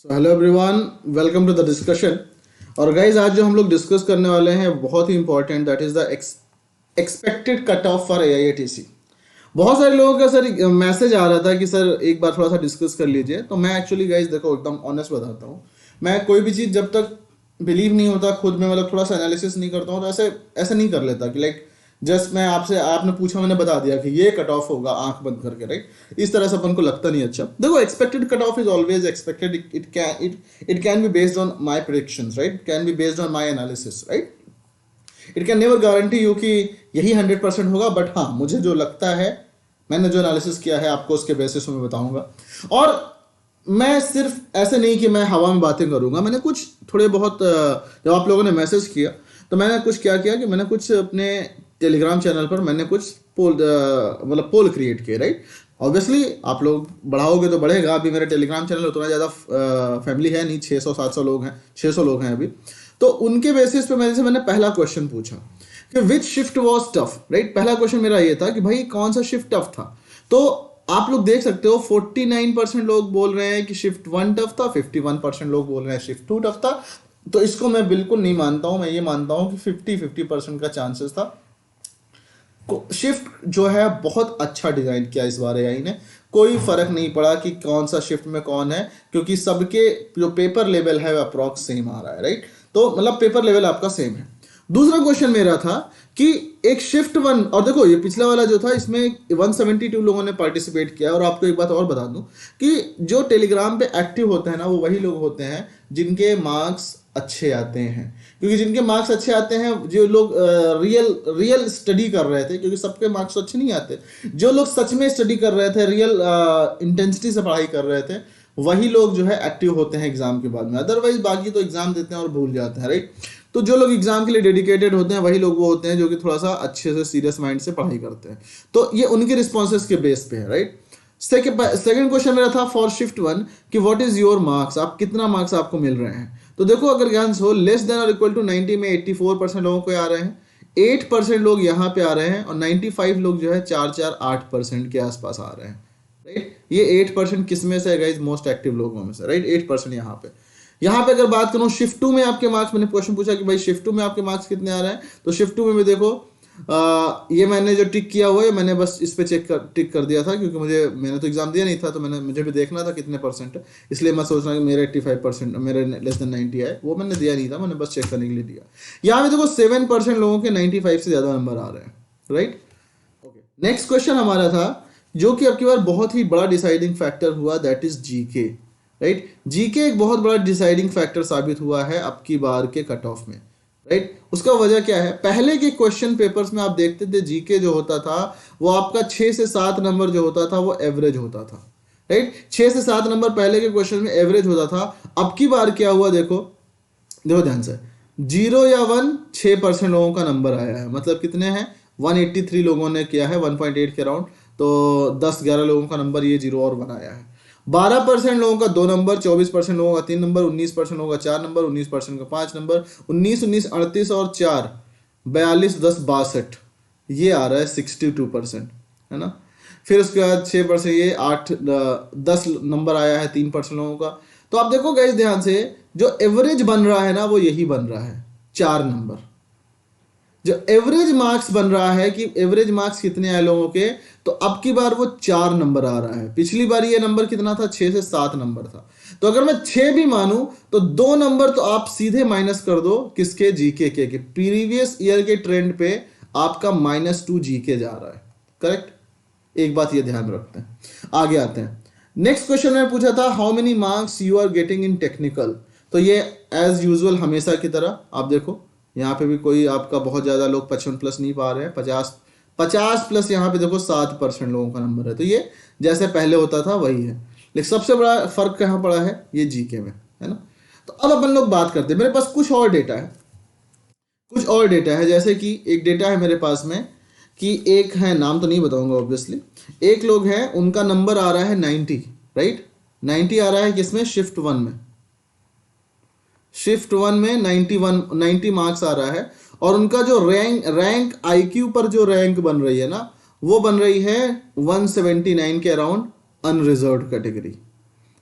Hello everyone, welcome to the discussion. और guys आज जो हम लोग डिस्कस करने वाले हैं बहुत ही important, that is the expected cut off for AIATC। बहुत सारे लोगों का सर मैसेज आ रहा था कि सर एक बार थोड़ा सा डिस्कस कर लीजिए। तो मैं एक्चुअली गाइज देखो एकदम ऑनेस्ट बताता हूँ, मैं कोई भी चीज़ जब तक बिलीव नहीं होता खुद में, मतलब थोड़ा सा एनालिसिस नहीं करता हूँ, तो ऐसे ऐसे नहीं कर लेता कि लाइक जस्ट मैं आपसे, आपने पूछा मैंने बता दिया कि ये कट ऑफ होगा आंख बंद करके, राइट। इस तरह से अपन को लगता नहीं अच्छा। देखो expected cut of is always expected, it can be based on my predictions, right, can be based on my analysis, right. It can never guarantee you कि यही 100% होगा, बट हाँ मुझे जो लगता है, मैंने जो एनालिसिस किया है आपको उसके बेसिस में बताऊंगा। और मैं सिर्फ ऐसे नहीं कि मैं हवा में बातें करूंगा, मैंने कुछ थोड़े बहुत जब आप लोगों ने मैसेज किया तो मैंने कुछ क्या किया कि मैंने कुछ अपने टेलीग्राम चैनल पर मैंने कुछ पोल मतलब पोल क्रिएट किए, राइट। ऑब्वियसली आप लोग बढ़ाओगे तो बढ़ेगा। अभी मेरे टेलीग्राम चैनल उतना ज़्यादा फैमिली है नहीं, 600-700 लोग हैं, 600 लोग हैं अभी। तो उनके बेसिस पे मैंने पहला क्वेश्चन पूछा कि विच शिफ्ट वॉज टफ, राइट। पहला क्वेश्चन मेरा ये था कि भाई कौन सा शिफ्ट टफ था। तो आप लोग देख सकते हो 49% लोग बोल रहे हैं कि शिफ्ट 1 टफ था, 51% लोग बोल रहे हैं शिफ्ट 2 टफ था। तो इसको मैं बिल्कुल नहीं मानता हूं, मैं ये मानता हूं कि 50-50% का चांसेस था। शिफ्ट जो है बहुत अच्छा डिजाइन किया इस बार AI ने, कोई फर्क नहीं पड़ा कि कौन सा शिफ्ट में कौन है, क्योंकि सबके जो पेपर लेवल है वो अप्रॉक्स सेम आ रहा है, राइट। तो मतलब पेपर लेवल आपका सेम है। दूसरा क्वेश्चन मेरा था कि एक शिफ्ट 1, और देखो ये पिछला वाला जो था इसमें 172 लोगों ने पार्टिसिपेट किया। और आपको एक बात और बता दूं कि जो टेलीग्राम पे एक्टिव होते हैं ना, वो वही लोग होते हैं जिनके मार्क्स अच्छे आते हैं। क्योंकि जिनके मार्क्स अच्छे आते हैं, जो लोग रियल स्टडी कर रहे थे, क्योंकि सबके मार्क्स अच्छे नहीं आते, जो लोग सच में स्टडी कर रहे थे, रियल इंटेंसिटी से पढ़ाई कर रहे थे, वही लोग जो है एक्टिव होते हैं एग्जाम के बाद में। अदरवाइज बाकी तो एग्जाम देते हैं और भूल जाते हैं, राइट। तो जो लोग एग्जाम के लिए डेडिकेटेड होते हैं वही लोग वो होते हैं जो कि थोड़ा सा अच्छे से सीरियस माइंड से पढ़ाई करते हैं। तो ये उनके रिस्पॉन्सेस के बेस पे है, राइट। सेकेंड क्वेश्चन मेरा था फॉर शिफ्ट 1 कि व्हाट इज योर मार्क्स, आप कितना मार्क्स आपको मिल रहे हैं। तो देखो अगर ज्ञान हो लेस देन और इक्वल टू 90 में 84% लोगों को आ रहे हैं, 8% लोग यहाँ पे आ रहे हैं, और 95 लोग जो है 4-4-8% के आसपास आ रहे हैं, राइट। ये 8% किस में से है गाइज? मोस्ट एक्टिव लोगों में से, राइट। 8% यहाँ पे अगर बात करूं शिफ्ट 2 में आपके मार्क्स, मैंने क्वेश्चन पूछा कि भाई शिफ्ट 2 में आपके मार्क्स कितने आ रहे हैं। तो शिफ्ट 2 में भी देखो ये मैंने जो टिक किया हुआ है, मैंने बस इस पे टिक कर दिया था, क्योंकि मैंने तो एग्जाम दिया नहीं था, तो मुझे भी देखना था कितने परसेंट है, इसलिए मैं सोच रहा हूँ कि मेरे 85%, मेरे लेस देन 90 आए। वो मैंने दिया नहीं था, मैंने बस चेक करने के लिए दिया। यहाँ पे देखो 7% लोगों के 95 से ज़्यादा नंबर आ रहे हैं, राइट। ओके, नेक्स्ट क्वेश्चन हमारा था जो कि अब की बार बहुत ही बड़ा डिसाइडिंग फैक्टर हुआ, that is GK, right. GK एक बहुत बड़ा डिसाइडिंग फैक्टर साबित हुआ है अब की बार के कट ऑफ में, राइट। उसका वजह क्या है? पहले के क्वेश्चन पेपर्स में आप देखते थे जीके जो होता था वो आपका 6 से 7 नंबर जो होता था वो एवरेज होता था, राइट। 6 से 7 नंबर पहले के क्वेश्चन में एवरेज होता था। अब की बार क्या हुआ देखो, देखो ध्यान से, 0 या 1 6% लोगों का नंबर आया है। मतलब कितने हैं? 183 लोगों ने किया है, 1.8 के अराउंड। तो 10-11 लोगों का नंबर ये 0 और 1 आया है। 12% लोगों का 2 नंबर, 24% लोगों का 3 नंबर, 19% लोगों का 4 नंबर, 19% का 5 नंबर, 19 38 और 4 42 10 62, ये आ रहा है 62%, है ना। फिर उसके बाद 6% ये 10 नंबर आया है 3% लोगों का। तो आप देखो गाइस ध्यान से, जो एवरेज बन रहा है ना वो यही बन रहा है 4 नंबर। जो एवरेज मार्क्स बन रहा है कि एवरेज मार्क्स कितने आए लोगों के, तो अब की बार वो 4 नंबर आ रहा है। पिछली बार ये नंबर कितना था? 6 से 7 नंबर था। तो अगर मैं 6 भी मानूं तो 2 नंबर तो आप सीधे माइनस कर दो किसके? जीके के प्रीवियस ईयर के ट्रेंड पे आपका -2 जीके जा रहा है, करेक्ट। एक बात ये ध्यान रखते हैं। आगे आते हैं, नेक्स्ट क्वेश्चन में पूछा था how many marks you are getting in technical. तो ये एज यूजुअल हमेशा की तरह आप देखो यहाँ पे भी कोई आपका बहुत ज़्यादा लोग 55+ नहीं पा रहे हैं, 50+ यहाँ पे देखो 7% लोगों का नंबर है। तो ये जैसे पहले होता था वही है, लेकिन सबसे बड़ा फर्क कहाँ पड़ा है? ये जीके में, है ना। तो अब अपन लोग बात करते हैं, मेरे पास कुछ और डेटा है, जैसे कि एक डेटा है मेरे पास में कि एक है, नाम तो नहीं बताऊंगा ऑब्वियसली, एक लोग हैं उनका नंबर आ रहा है 90, राइट। 90 आ रहा है किसमें? शिफ्ट 1 में। शिफ्ट 1 में 90 मार्क्स आ रहा है, और उनका जो रैंक IQ पर जो रैंक बन रही है ना, वो बन रही है 179 के अराउंड, अनरिजर्व्ड कैटेगरी,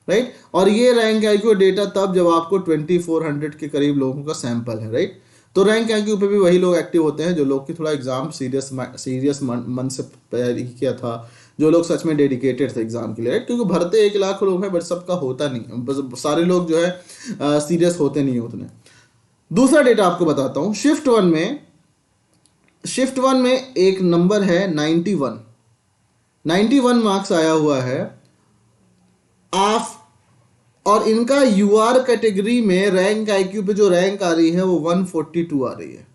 राइट। और ये रैंक आईक्यू डेटा तब जब आपको 2400 के करीब लोगों का सैंपल है, राइट। तो रैंक आईक्यू पे भी वही लोग एक्टिव होते हैं जो लोग की थोड़ा एग्जाम सीरियस मन से तैयारी किया था, जो लोग सच में डेडिकेटेड थे एग्जाम के लिए, राइट। क्योंकि भरते 1 लाख लोग हैं बट सबका होता नहीं, बस सारे लोग जो है सीरियस होते नहीं उतने। दूसरा डेटा आपको बताता हूँ। शिफ्ट वन में एक नंबर है 91 मार्क्स आया हुआ है आप, और इनका यूआर कैटेगरी में रैंक आईक्यू पे जो रैंक आ रही है वो 142 आ रही है,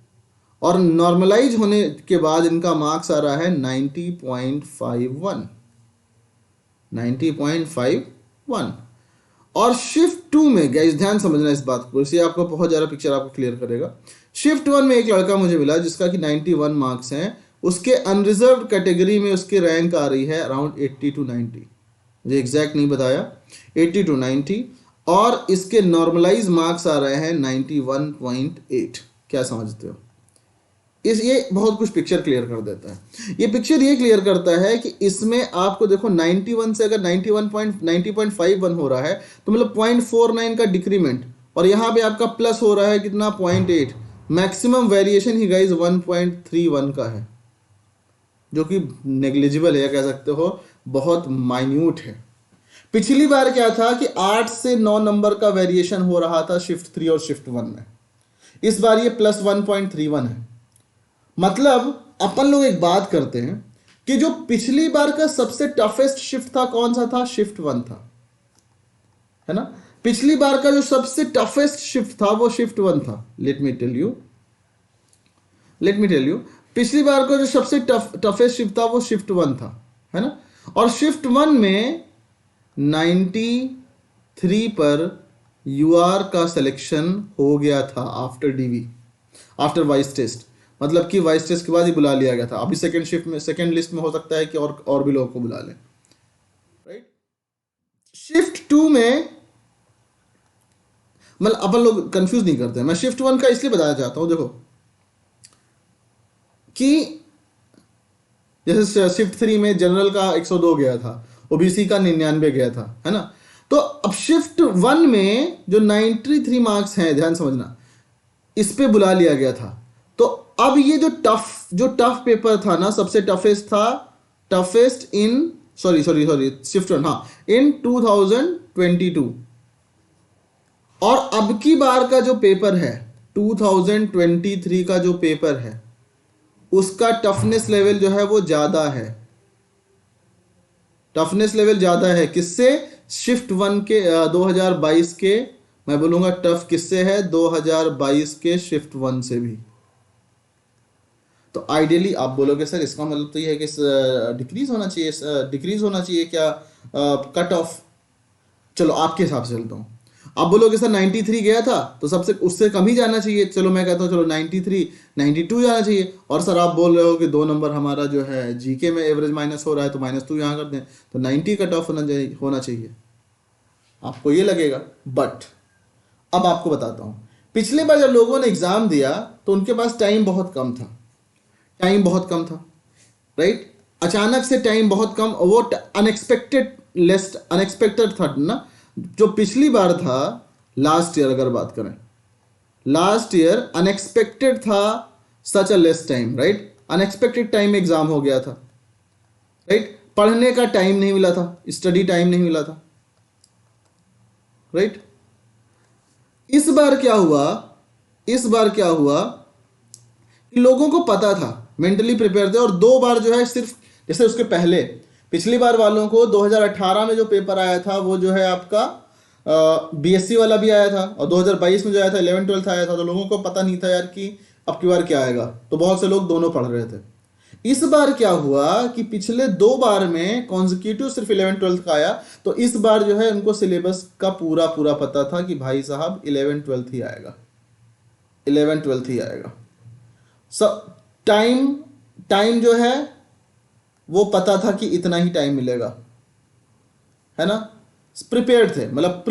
और नॉर्मलाइज होने के बाद इनका मार्क्स आ रहा है 90.51। और शिफ्ट टू में गाइस ध्यान समझना इस बात को, इससे आपको बहुत ज़्यादा पिक्चर आपको क्लियर करेगा। शिफ्ट वन में एक लड़का मुझे मिला जिसका कि 91 मार्क्स हैं, उसके अनरिजर्व कैटेगरी में उसकी रैंक आ रही है अराउंड 80 to 90, मुझे एग्जैक्ट नहीं बताया, 80 to 90, और इसके नॉर्मलाइज मार्क्स आ रहे हैं 91.8। क्या समझते हो? ये बहुत कुछ पिक्चर क्लियर कर देता है। ये पिक्चर ये क्लियर करता है कि इसमें आपको देखो 91 से अगर 90.51 हो रहा है तो मतलब 0.49 का डिक्रीमेंट, और यहाँ पे आपका प्लस हो रहा है कितना 0.8, मैक्सिमम वेरिएशन ही गाइज 1.31 का है, जो कि नेग्लिजिबल है, कह सकते हो बहुत माइन्यूट है। पिछली बार क्या था कि 8 से 9 नंबर का वेरिएशन हो रहा था शिफ्ट 3 और शिफ्ट 1 में, इस बार ये प्लस 1.31 है। मतलब अपन लोग एक बात करते हैं कि जो पिछली बार का सबसे टफेस्ट शिफ्ट था कौन सा था? शिफ्ट 1 था, है ना। पिछली बार का जो सबसे टफेस्ट शिफ्ट था वो शिफ्ट 1 था। लेट मी टेल यू पिछली बार का जो सबसे टफेस्ट शिफ्ट था वो शिफ्ट 1 था, है ना। और शिफ्ट 1 में 93 पर यूआर का सिलेक्शन हो गया था आफ्टर वॉइस टेस्ट, मतलब कि वॉइस टेस्ट के बाद ही बुला लिया गया था। अभी सेकंड शिफ्ट में, सेकंड लिस्ट में हो सकता है कि और भी लोगों को बुला लें, राइट। शिफ्ट 2 में मतलब अपन लोग कंफ्यूज नहीं करते हैं, मैं शिफ्ट 1 का इसलिए बताना चाहता हूं, देखो कि जैसे शिफ्ट 3 में जनरल का 102 गया था, ओबीसी का 99 गया था, है ना। तो अब शिफ्ट 1 में जो 93 मार्क्स हैं, ध्यान समझना, इस पे बुला लिया गया था। तो अब ये जो टफ पेपर था ना, सबसे टफेस्ट इन शिफ्ट 1, हाँ, इन 2022, और अब की बार का जो पेपर है 2023 का जो पेपर है उसका टफनेस लेवल जो है वो ज्यादा है, टफनेस लेवल ज्यादा है किससे? शिफ्ट 1 के 2022 के, मैं बोलूंगा टफ किससे है? 2022 के शिफ्ट 1 से भी। तो आइडियली आप बोलोगे सर इसका मतलब तो ये है कि डिक्रीज होना चाहिए क्या कट ऑफ? चलो आपके हिसाब से चलता हूँ। आप बोलोगे सर 93 गया था तो सबसे उससे कम ही जाना चाहिए, चलो मैं कहता हूँ चलो 93 92 जाना चाहिए। और सर आप बोल रहे हो कि 2 नंबर हमारा जो है जीके में एवरेज माइनस हो रहा है तो -2 यहाँ कर दें, तो 90 कट ऑफ होना चाहिए, आपको ये लगेगा। बट अब आपको बताता हूँ, पिछले बार जब लोगों ने एग्जाम दिया तो उनके पास टाइम बहुत कम था, राइट। अचानक से टाइम बहुत कम, वो अनएक्सपेक्टेड था ना। जो पिछली बार था लास्ट ईयर, अगर बात करें लास्ट ईयर अनएक्सपेक्टेड था such a less time, right. Unexpected time में एग्जाम हो गया था, राइट। पढ़ने का टाइम नहीं मिला था, स्टडी टाइम नहीं मिला था, राइट। इस बार क्या हुआ कि लोगों को पता था, मेंटली प्रिपेयर थे, और 2 बार जो है सिर्फ, जैसे उसके पहले पिछली बार वालों को 2018 में जो पेपर आया था वो जो है आपका बीएससी वाला भी आया था, और 2022 में जो आया था 11-12 आया था, तो लोगों को पता नहीं था यार कि अब की बार क्या आएगा, तो बहुत से लोग दोनों पढ़ रहे थे। इस बार क्या हुआ कि पिछले 2 बार में कॉन्जिक्यूटिव सिर्फ 11-12 का आया, तो इस बार जो है उनको सिलेबस का पूरा पता था कि भाई साहब 11-12 ही आएगा। सब टाइम जो है वो पता था कि इतना ही टाइम मिलेगा, है ना। प्रिपेयर्ड थे, मतलब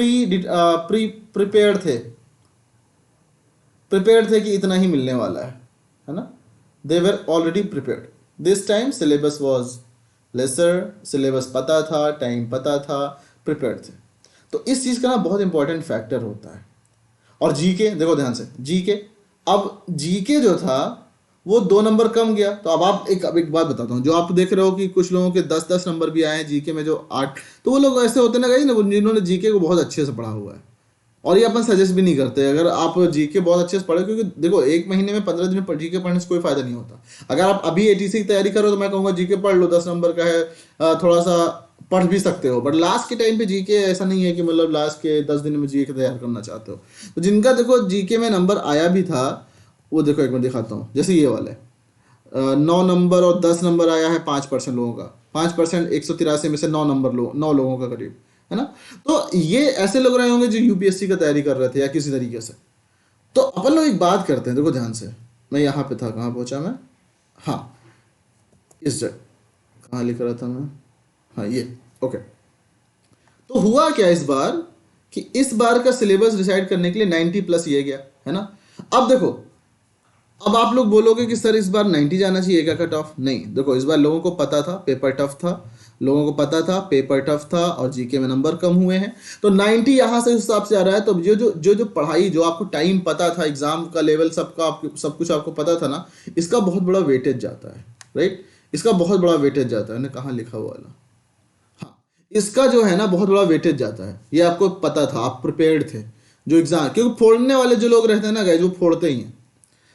प्रिपेयर्ड थे कि इतना ही मिलने वाला है ना। They were already prepared. This time syllabus was lesser, syllabus पता था, टाइम पता था, प्रिपेयर्ड थे। तो इस चीज़ का ना बहुत इंपॉर्टेंट फैक्टर होता है। और जीके देखो ध्यान से, जीके, अब जीके जो था वो 2 नंबर कम गया। तो अब एक बात बताता हूँ, जो आप देख रहे हो कि कुछ लोगों के 10-10 नंबर भी आए हैं जीके में, जो 8, तो वो लोग ऐसे होते ना गाइस ना, जिन्होंने जीके को बहुत अच्छे से पढ़ा हुआ है। और ये अपन सजेस्ट भी नहीं करते अगर आप जीके बहुत अच्छे से पढ़े, क्योंकि देखो 1 महीने में 15 दिन में जीके पढ़ने से कोई फायदा नहीं होता। अगर आप अभी एटीसी की तैयारी करो तो मैं कहूँगा जीके पढ़ लो, 10 नंबर का है, थोड़ा सा पढ़ भी सकते हो, बट लास्ट के टाइम पे जीके ऐसा नहीं है कि मतलब लास्ट के 10 दिन में जीके तैयार करना चाहते हो। तो जिनका देखो जीके में नंबर आया भी था, वो देखो एक बार दिखाता हूँ, जैसे ये वाले 9 नंबर और 10 नंबर आया है 5% लोगों का, 5%, 183 में से 9 नंबर 9 लोगों का करीब, है ना। तो ये ऐसे लोग रहे होंगे जो यूपीएससी का तैयारी कर रहे थे या किसी तरीके से। तो अपन लोग एक बात करते हैं, देखो ध्यान से, मैं यहाँ पे था, कहाँ पहुँचा मैं, हाँ इस जगह, कहाँ लिख रहा था मैं, हाँ ये, ओके। तो हुआ क्या इस बार कि इस बार का सिलेबस डिसाइड करने के लिए 90+ ये गया, है ना। अब देखो, अब आप लोग बोलोगे कि सर इस बार 90 जाना चाहिए क्या कट ऑफ? नहीं, देखो इस बार लोगों को पता था पेपर टफ था, लोगों को पता था पेपर टफ था और जीके में नंबर कम हुए हैं, तो 90 यहाँ से उस हिसाब से आ रहा है। तो जो पढ़ाई, जो आपको टाइम पता था, एग्जाम का लेवल सबका, आपको सब कुछ आपको पता था ना, इसका बहुत बड़ा वेटेज जाता है, राइट। इसका बहुत बड़ा वेटेज जाता है ना, कहाँ लिखा हुआ ना, हाँ, इसका जो है ना बहुत बड़ा वेटेज जाता है। ये आपको पता था, आप प्रिपेयर्ड थे। जो एग्जाम, क्योंकि फोड़ने वाले जो लोग रहते हैं ना गाइस, वो फोड़ते ही हैं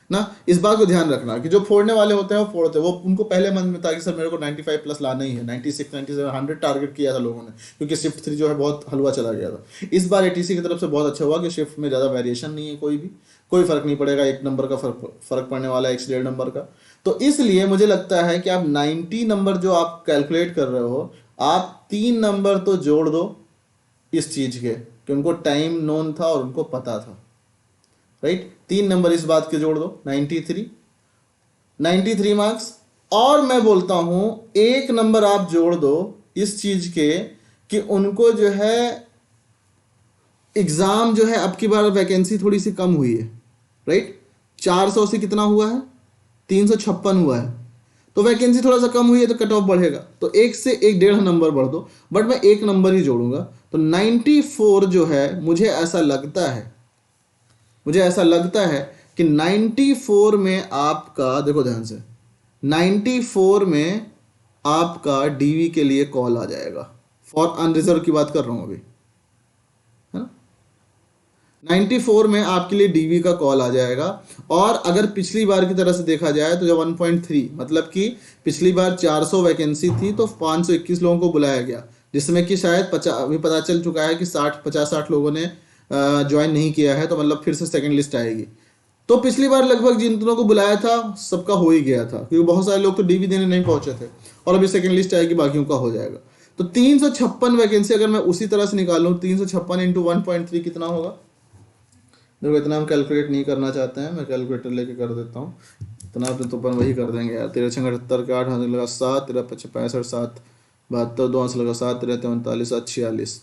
ना। इस बात को ध्यान रखना कि जो फोड़ने वाले होते हैं वो फोड़ते हैं, वो उनको पहले मन में था कि सर मेरे को 95+ लाना ही है, 96, 97, 100 टारगेट किया था लोगों ने, क्योंकि शिफ्ट 3 जो है बहुत हलवा चला गया था। इस बार एटीसी की तरफ से बहुत अच्छा हुआ कि शिफ्ट में ज़्यादा वेरिएशन नहीं है, कोई फर्क नहीं पड़ेगा, 1 नंबर का फर्क पड़ने वाला है, 1 से 1.5 नंबर का। तो इसलिए मुझे लगता है कि आप 90 नंबर जो आप कैलकुलेट कर रहे हो, आप 3 नंबर तो जोड़ दो इस चीज के कि उनको टाइम नोन था और उनको पता था, राइट। 3 नंबर इस बात के जोड़ दो, 93 मार्क्स। और मैं बोलता हूं 1 नंबर आप जोड़ दो इस चीज के कि उनको जो है एग्जाम जो है, अब की बार वैकेंसी थोड़ी सी कम हुई है, राइट। 400 से कितना हुआ है, 356 हुआ है, तो वैकेंसी थोड़ा सा कम हुई है तो कट ऑफ बढ़ेगा, तो 1 से 1.5 नंबर बढ़ दो, बट मैं 1 नंबर ही जोड़ूंगा। तो 94 जो है, मुझे ऐसा लगता है कि 94 में आपका, देखो ध्यान से, 94 में आपका डीवी के लिए कॉल आ जाएगा। फॉर अनरिजर्व की बात कर रहा हूं अभी, है ना। 94 में आपके लिए डीवी का कॉल आ जाएगा। और अगर पिछली बार की तरह से देखा जाए तो जब 1.3, मतलब कि पिछली बार 400 वैकेंसी थी तो 521 लोगों को बुलाया गया, जिसमें कि शायद अभी पता चल चुका है कि 50-60 लोगों ने ज्वाइन नहीं किया है, तो मतलब फिर से सेकंड लिस्ट आएगी। तो पिछली बार लगभग जिन को बुलाया था सबका हो ही गया था, क्योंकि बहुत सारे लोग तो डीवी देने नहीं पहुंचे थे, और अभी सेकंड लिस्ट आएगी, बाकियों का हो जाएगा। तो 356 वैकेंसी अगर मैं उसी तरह से निकालूं, 356 इंटू 1.3 कितना होगा? देखो इतना हम कैलकुलेट नहीं करना चाहते हैं, मैं कैलकुलेटर लेके कर देता हूँ। इतना तो अपन वही कर देंगे यार, 13×78 के 8 हाथ लगा 7, 13×5 65, 7 72, 2 हाथ लगा 7, 13×43 7 46,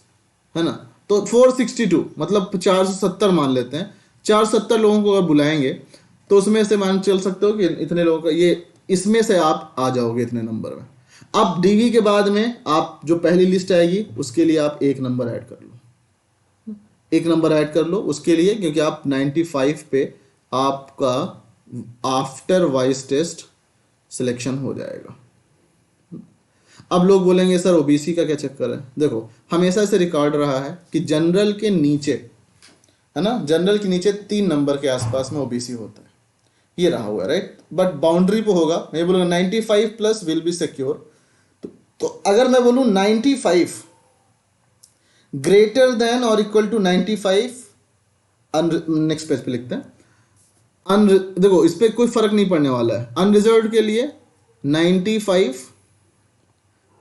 है ना। तो 462, मतलब 470 मान लेते हैं। 470 लोगों को अगर बुलाएंगे तो उसमें से मान चल सकते हो कि इतने लोगों का ये, इसमें से आप आ जाओगे इतने नंबर में। अब डीवी के बाद में आप जो पहली लिस्ट आएगी उसके लिए आप 1 नंबर ऐड कर लो, 1 नंबर ऐड कर लो उसके लिए, क्योंकि आप 95 पे आपका आफ्टर वॉइस टेस्ट सिलेक्शन हो जाएगा। अब लोग बोलेंगे सर ओबीसी का क्या चक्कर है? देखो हमेशा से रिकॉर्ड रहा है कि जनरल के नीचे, है ना, जनरल के नीचे 3 नंबर के आसपास में ओबीसी होता है, ये रहा हुआ है, राइट। बट बाउंड्री पे होगा, मैं बोलूँगा 95+ विल बी सिक्योर। तो अगर मैं बोलूँ 95 ग्रेटर देन और इक्वल टू 95, नेक्स्ट पेज पे लिखते हैं, देखो इस पर कोई फर्क नहीं पड़ने वाला है। अनरिजर्व के लिए 95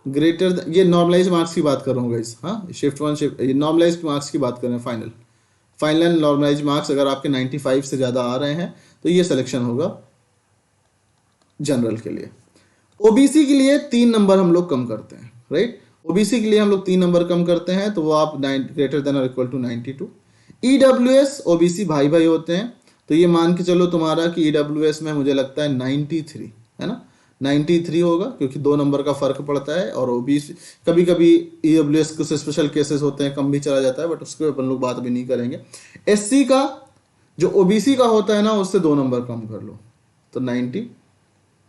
ग्रेटर, ये नॉर्मलाइज मार्क्स की बात कर रहा हूँ गाइस, हाँ, शिफ्ट 1 शिफ्ट, ये नॉर्मलाइज मार्क्स की बात कर रहे हैं, फाइनल एंड नॉर्मलाइज मार्क्स अगर आपके 95 से ज़्यादा आ रहे हैं तो ये सिलेक्शन होगा जनरल के लिए। ओबीसी के लिए 3 नंबर हम लोग कम करते हैं, राइट। ओबीसी के लिए हम लोग 3 नंबर कम करते हैं, तो वो आप ग्रेटर देन और इक्वल टू 92। ईडब्ल्यूएस ओबीसी भाई भाई होते हैं, तो ये मान के चलो तुम्हारा कि ईडब्ल्यूएस में मुझे लगता है 93, है ना, 93 होगा क्योंकि 2 नंबर का फर्क पड़ता है। और ओबीसी कभी कभी ईडब्ल्यूएस कुछ स्पेशल केसेस होते हैं, कम भी चला जाता है, बट उसके अपन लोग बात भी नहीं करेंगे। एससी का जो ओबीसी का होता है ना, उससे 2 नंबर कम कर लो तो 90।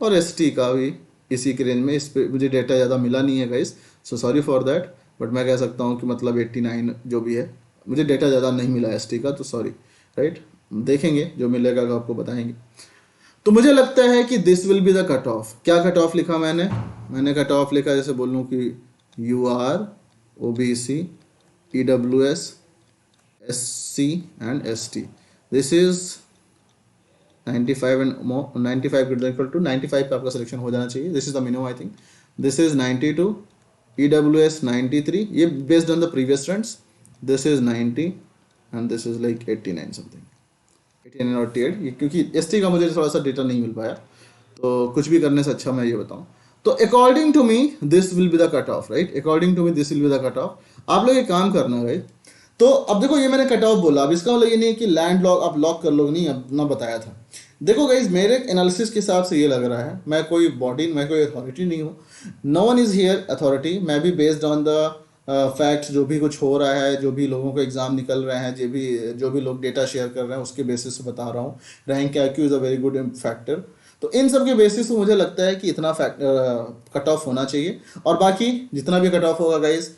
और एसटी का भी इसी के रेंज में। इस पे मुझे डेटा ज़्यादा मिला नहीं है guys, so sorry for that, but मैं कह सकता हूँ कि मतलब 89 जो भी है। मुझे डेटा ज़्यादा नहीं मिला एसटी का, तो सॉरी, राइट। देखेंगे जो मिलेगा आपको बताएंगे। तो मुझे लगता है कि this will be the cut off. क्या कट ऑफ लिखा मैंने कट ऑफ लिखा जैसे बोलूँ कि U R, O B C, E W S C and S T. This is 95 and 95 greater equal to 95 पे आपका सिलेक्शन हो जाना चाहिए। This is the minimum I think. This is 92, E W S 93, ये based on the previous trends. This is 90 and this is like 89 something, 89 और 88। ये क्योंकि S T का मुझे थोड़ा सा डेटा नहीं मिल पाया, तो कुछ भी करने से अच्छा मैं ये बताऊं। तो according to me this will be the cut off, right. According to me this will be the cut off. आप लोग एक काम करना राइट। तो अब देखो ये मैंने कट ऑफ बोला, अब इसका मतलब ये नहीं कि लैंड लॉक आप लॉक कर लोगे, नहीं, अब ना बताया था। देखो गाइज मेरे एनालिसिस के हिसाब से ये लग रहा है, मैं कोई बॉडी, मैं कोई अथॉरिटी नहीं हूँ, no one is here authority. मैं भी बेस्ड ऑन द फैक्ट जो भी कुछ हो रहा है, जो भी लोगों को एग्जाम निकल रहे हैं, जो भी लोग डेटा शेयर कर रहे हैं, उसके बेसिस से बता रहा हूँ। Rank IQ is a very good factor. तो इन सब के बेसिस पे मुझे लगता है कि इतना कट ऑफ होना चाहिए। और बाकी जितना भी कट ऑफ होगा गाइज,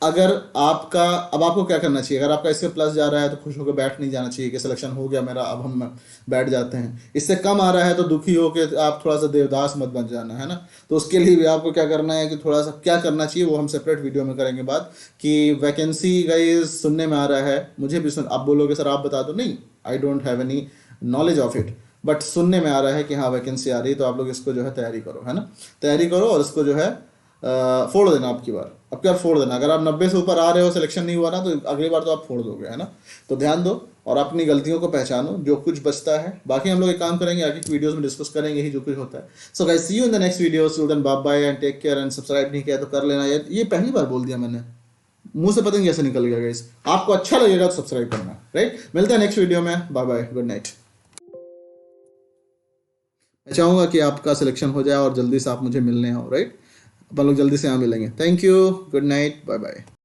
अगर आपका, अब आपको क्या करना चाहिए, अगर आपका इससे प्लस जा रहा है तो खुश होकर बैठ नहीं जाना चाहिए कि सिलेक्शन हो गया मेरा, अब हम बैठ जाते हैं। इससे कम आ रहा है तो दुखी होकर आप थोड़ा सा देवदास मत बन जाना, है ना। तो उसके लिए भी आपको क्या करना है कि थोड़ा सा क्या करना चाहिए वो हम सेपरेट वीडियो में करेंगे बात, कि वैकेंसी गाइज सुनने में आ रहा है, मुझे भी सुन, आप बोलोगे सर आप बता दो, नहीं, I don't have any knowledge of it, but सुनने में आ रहा है कि हाँ वैकेंसी आ रही है, तो आप लोग इसको जो है तैयारी करो, है ना। तैयारी करो और इसको जो है फोड़ देना। अब की बार फोड़ देना। अगर आप 90 से ऊपर आ रहे हो, सिलेक्शन नहीं हुआ ना, तो अगली बार तो आप फोड़ दोगे, है ना। तो ध्यान दो और अपनी गलतियों को पहचानो, जो कुछ बचता है। बाकी हम लोग एक काम करेंगे, आगे की वीडियोस में डिस्कस करेंगे ही जो कुछ होता है। So guys see you in the next video, so then bye bye and take care. And subscribe नहीं किया तो कर लेना। ये पहली बार बोल दिया मैंने, मुंह से पता नहीं कैसे निकल गया गाइस। आपको अच्छा लगेगा तो सब्सक्राइब करना, राइट। मिलते हैं नेक्स्ट वीडियो में, बाय बाय, गुड नाइट। मैं चाहूंगा कि आपका सिलेक्शन हो जाए और जल्दी से आप मुझे मिलने आओ, राइट। अपन लोग जल्दी से यहाँ मिलेंगे। Thank you, good night, bye bye.